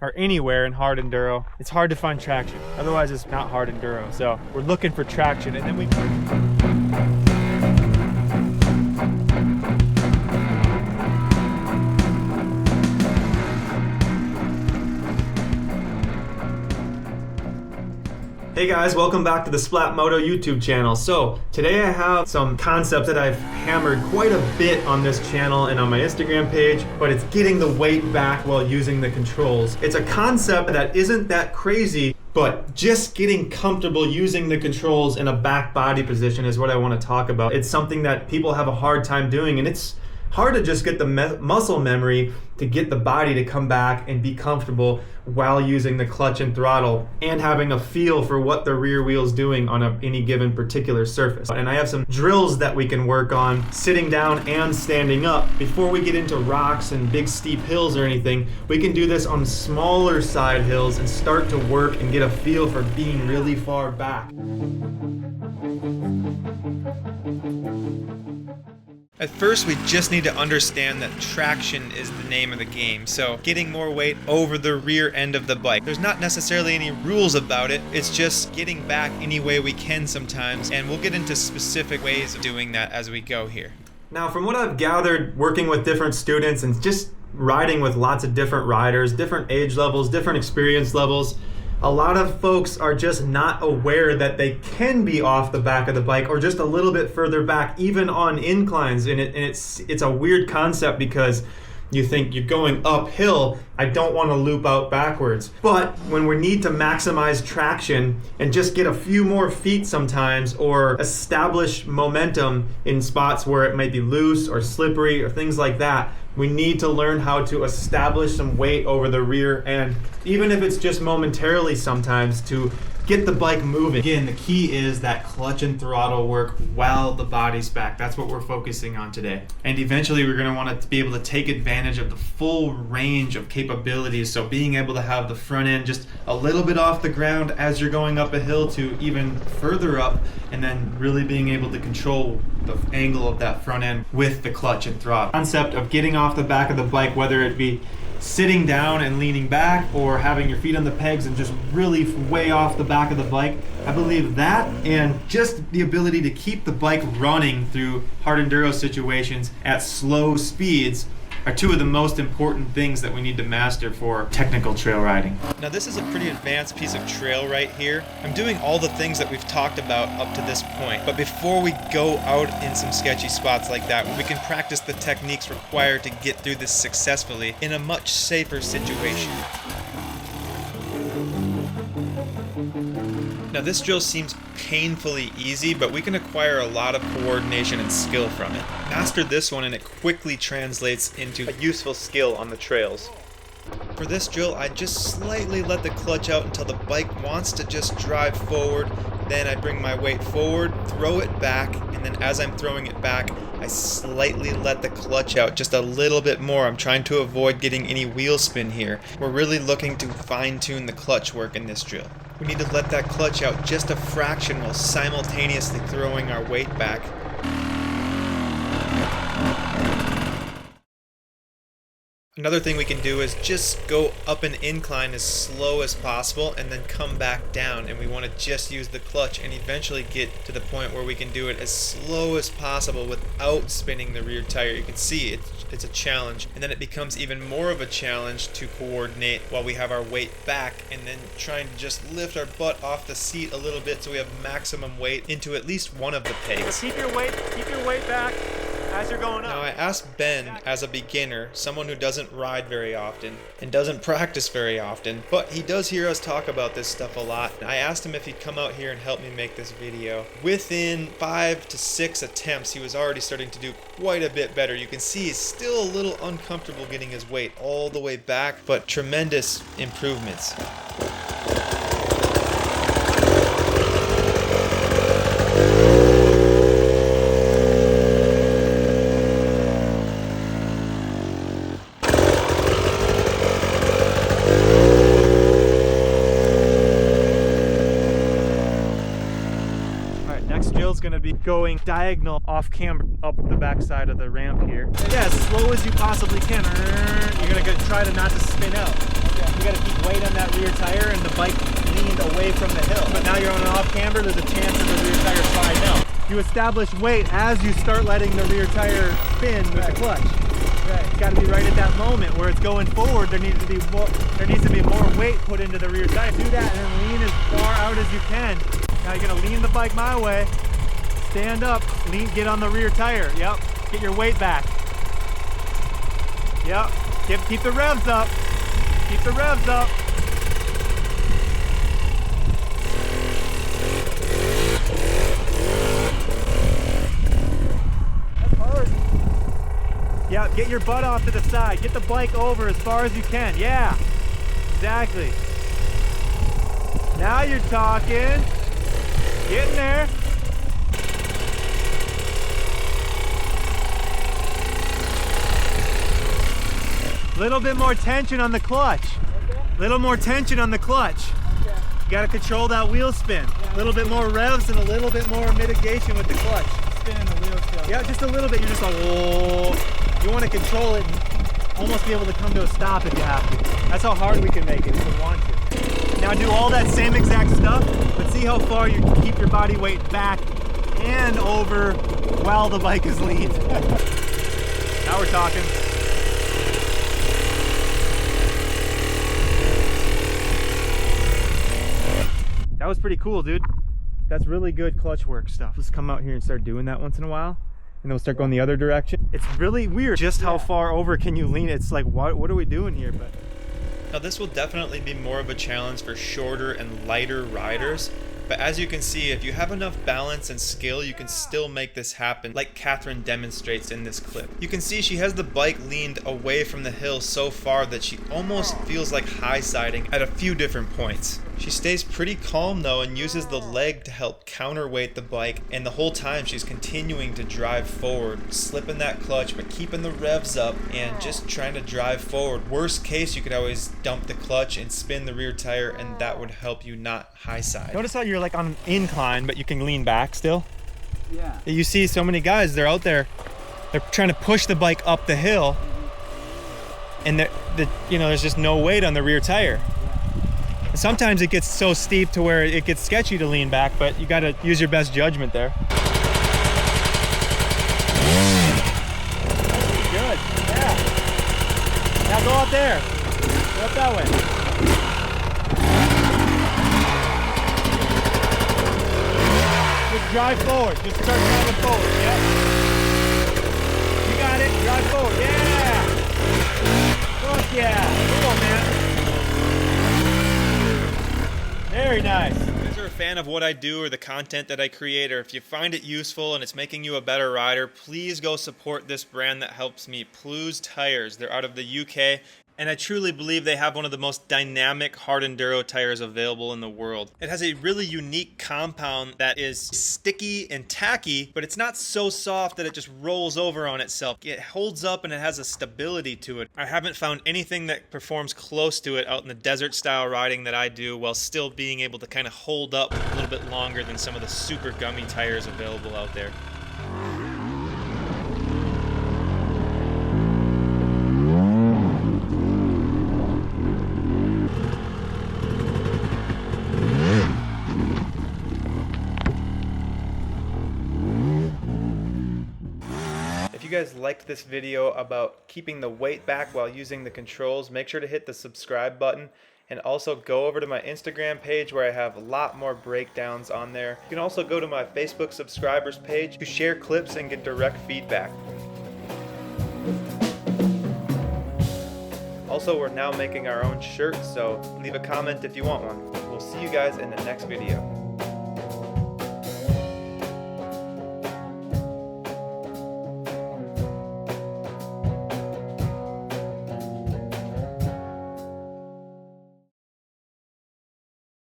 or anywhere in hard enduro, it's hard to find traction. Otherwise it's not hard enduro. So we're looking for traction, and then we Hey guys, welcome back to the Splat Moto YouTube channel. So today I have some concepts that I've hammered quite a bit on this channel and on my Instagram page, but it's getting the weight back while using the controls. It's a concept that isn't that crazy, but just getting comfortable using the controls in a back body position is what I want to talk about. It's something that people have a hard time doing, and it's hard to just get the muscle memory to get the body to come back and be comfortable while using the clutch and throttle and having a feel for what the rear wheel's doing on any given particular surface. And I have some drills that we can work on sitting down and standing up. Before we get into rocks and big steep hills or anything, we can do this on smaller side hills and start to work and get a feel for being really far back. At first, we just need to understand that traction is the name of the game. So getting more weight over the rear end of the bike. There's not necessarily any rules about it. It's just getting back any way we can sometimes. And we'll get into specific ways of doing that as we go here. Now, from what I've gathered working with different students and just riding with lots of different riders, different age levels, different experience levels, a lot of folks are just not aware that they can be off the back of the bike or just a little bit further back, even on inclines. And it's a weird concept because you think you're going uphill, I don't want to loop out backwards. But when we need to maximize traction and just get a few more feet sometimes, or establish momentum in spots where it might be loose or slippery or things like that, we need to learn how to establish some weight over the rear end, even if it's just momentarily sometimes, to get the bike moving. Again, the key is that clutch and throttle work while the body's back. That's what we're focusing on today. And eventually we're going to want to be able to take advantage of the full range of capabilities. So being able to have the front end just a little bit off the ground as you're going up a hill to even further up, and then really being able to control the angle of that front end with the clutch and throttle. Concept of getting off the back of the bike, whether it be sitting down and leaning back or having your feet on the pegs and just really way off the back of the bike. I believe that, and just the ability to keep the bike running through hard enduro situations at slow speeds are two of the most important things that we need to master for technical trail riding. Now this is a pretty advanced piece of trail right here. I'm doing all the things that we've talked about up to this point, but before we go out in some sketchy spots like that, we can practice the techniques required to get through this successfully in a much safer situation. Now this drill seems painfully easy, but we can acquire a lot of coordination and skill from it. Master this one and it quickly translates into a useful skill on the trails. For this drill, I just slightly let the clutch out until the bike wants to just drive forward. Then I bring my weight forward, throw it back, and then as I'm throwing it back, I slightly let the clutch out just a little bit more. I'm trying to avoid getting any wheel spin here. We're really looking to fine-tune the clutch work in this drill. We need to let that clutch out just a fraction while simultaneously throwing our weight back. Another thing we can do is just go up an incline as slow as possible and then come back down, and we want to just use the clutch and eventually get to the point where we can do it as slow as possible without spinning the rear tire. You can see it's a challenge, and then it becomes even more of a challenge to coordinate while we have our weight back and then trying to just lift our butt off the seat a little bit so we have maximum weight into at least one of the pegs. So keep your weight back as you're going up. Now I asked Ben, as a beginner, someone who doesn't ride very often and doesn't practice very often, but he does hear us talk about this stuff a lot. I asked him if he'd come out here and help me make this video. Within 5 to 6 attempts, he was already starting to do quite a bit better. You can see he's still a little uncomfortable getting his weight all the way back, but tremendous improvements. Going to be going diagonal off camber up the backside of the ramp here. Yeah, as slow as you possibly can. You're going to try to not to spin out. Okay. You got to keep rear tire and the bike leaned away from the hill. But now you're on an off-camber, there's a chance of the rear tire sliding out. You establish weight as you start letting the rear tire spin with the clutch. Right. It's got to be right at that moment where it's going forward. There needs to be more weight put into the rear tire. Do that and then lean as far out as you can. Now you're gonna lean the bike my way. Stand up, lean, get on the rear tire. Yep. Get your weight back. Yep. Keep the revs up. Keep the revs up. That's hard. Yeah, get your butt off to the side. Get the bike over as far as you can. Yeah, exactly. Now you're talking. Get in there. Little bit more tension on the clutch. Okay. Little more tension on the clutch. Okay. You gotta control that wheel spin. Yeah. Little bit more revs and a little bit more mitigation with the clutch. Spinning the wheel still. Yeah, just a little bit. You're just like, whoa. You want to control it and almost be able to come to a stop if you have to. That's how hard we can make it if we want to. Now do all that same exact stuff, but see how far you can keep your body weight back and over while the bike is lean. Now we're talking. That was pretty cool, dude. That's really good clutch work stuff. Let's come out here and start doing that once in a while. And then we'll start going the other direction. It's really weird just how far over can you lean. It's like, what are we doing here? But now this will definitely be more of a challenge for shorter and lighter riders. But as you can see, if you have enough balance and skill, you can still make this happen, like Catherine demonstrates in this clip. You can see she has the bike leaned away from the hill so far that she almost feels like high-siding at a few different points. She stays pretty calm though and uses the leg to help counterweight the bike, and the whole time she's continuing to drive forward, slipping that clutch but keeping the revs up and just trying to drive forward. Worst case, you could always dump the clutch and spin the rear tire, and that would help you not high side. Notice how you're like on an incline but you can lean back still? Yeah. You see so many guys, they're out there, they're trying to push the bike up the hill, and there's just no weight on the rear tire. Sometimes it gets so steep to where it gets sketchy to lean back, but you got to use your best judgment there. Good, yeah. Now go out there. Go up that way. Just drive forward. Just start driving forward. Yep. You got it. Drive forward. Yeah. Fuck yeah. Come on, man. Very nice. If you guys are a fan of what I do or the content that I create, or if you find it useful and it's making you a better rider, please go support this brand that helps me, Plu's Tires. They're out of the UK. And I truly believe they have one of the most dynamic Hardenduro tires available in the world. It has a really unique compound that is sticky and tacky, but it's not so soft that it just rolls over on itself. It holds up and it has a stability to it. I haven't found anything that performs close to it out in the desert style riding that I do, while still being able to kind of hold up a little bit longer than some of the super gummy tires available out there. If you guys liked this video about keeping the weight back while using the controls, make sure to hit the subscribe button, and also go over to my Instagram page where I have a lot more breakdowns on there. You can also go to my Facebook subscribers page to share clips and get direct feedback. Also, we're now making our own shirts, so leave a comment if you want one. We'll see you guys in the next video.